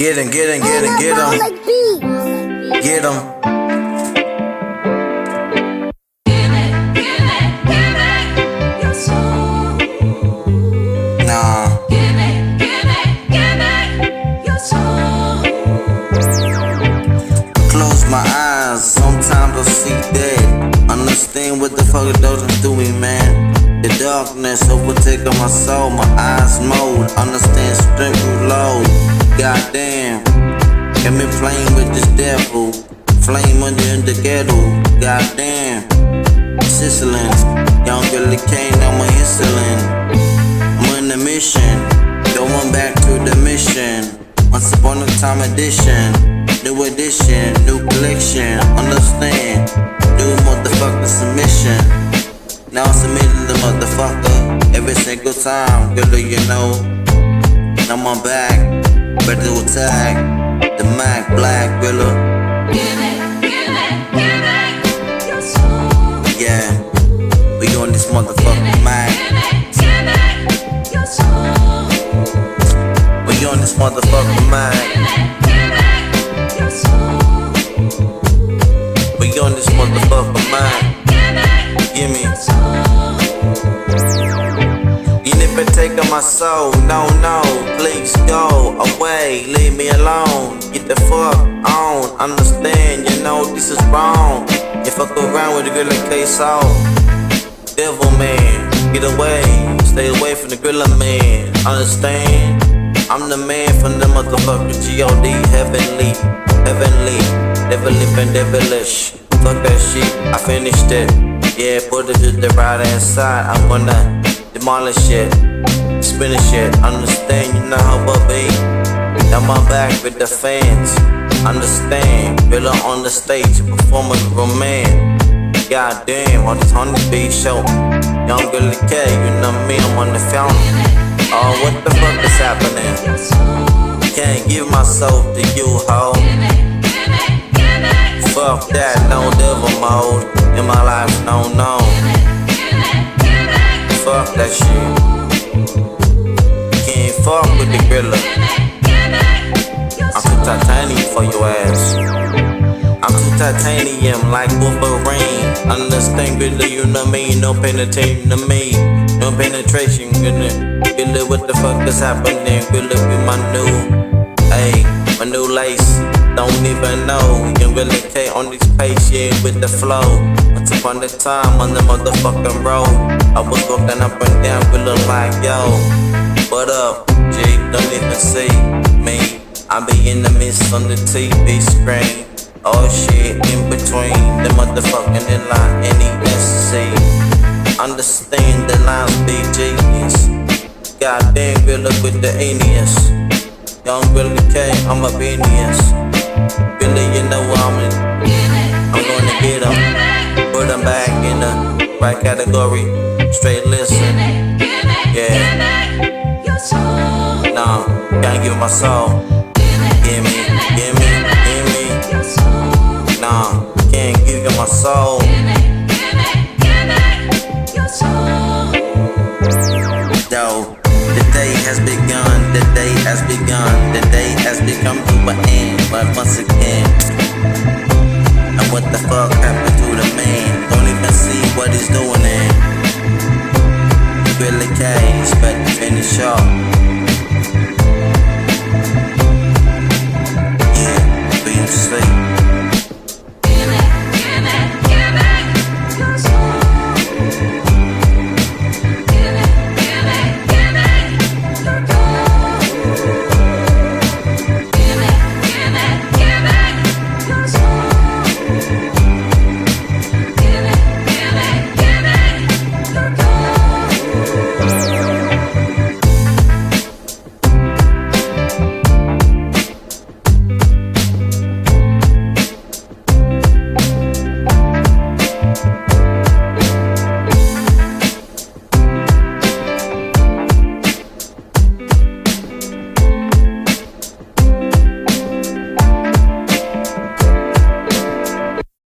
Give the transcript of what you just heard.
Get him. Get him. Nah. Close my eyes, sometimes I see dead. Understand what the fuck it doesn't do me, man. The darkness overtaking my soul, my eyes mold. Understand strength through load. Goddamn, got me playing with this devil. Flame under the ghetto. Goddamn, Sicilians, young Grillakaye, I'm a insulin. I'm on a mission, going back to the mission. Once upon a time edition, new edition, new collection. Understand, new motherfucking submission. Now I'm submitting the motherfucker every single time, girl, you know. Now I'm back, ready to attack the Mac Black Grilla. Yeah, we on this motherfucking Mac. We on this motherfucking Mac. We on this motherfucking Mac. Gimme. You never taking my soul, no, please go away, leave me alone. Get the fuck on, understand, you know this is wrong. You fuck around with the Grillakaye soul. Devil man, get away, stay away from the Grilla man, understand? I'm the man from the motherfucking G.O.D. Heavenly, devilish and devilish. Fuck that shit, I finished it. Yeah, put it to the right hand side. I'm gonna demolish it, finish it. Understand, you know how I be. Now I'm back with the fans. Understand, Grilla on the stage, performing romance. Goddamn, all this on the beat show. Young Grillakaye, you know me, I'm on the fountain. Oh, what the fuck is happening? Can't give my soul to you, ho. Fuck that, no devil mode in my life, no. Fuck that shit. Can't fuck with the Grilla. I'm too titanium for your ass. I'm too titanium like Wolverine. Understand, Grilla, you know me. No penetration to me. No penetration, Grilla. Grilla, what the fuck is happening? Grilla, be my new, my new lace. Don't even know. Young Grillakaye on this page, yeah, with the flow. Once upon a time on the motherfucking road, I was walking up and down, Grilla like, yo, what up, G? Don't even see me. I be in the midst on the TV screen. Oh shit, in between the motherfucking line, NESC. Understand the lines be genius. Goddamn Grilla with the Aeneas. Young Grillakaye, I'm a genius. Grilla, you know I'm gonna get him. Put him back in the right category. Straight listen. Yeah. Nah, can't give my soul. Give me. Nah, can't give you my soul. Yo, the day has begun, the day has become to an end. But once again, and what the fuck happened to the man? Don't even see what he's doing in. Grillakaye, expect to finish off. Yeah, being sleep.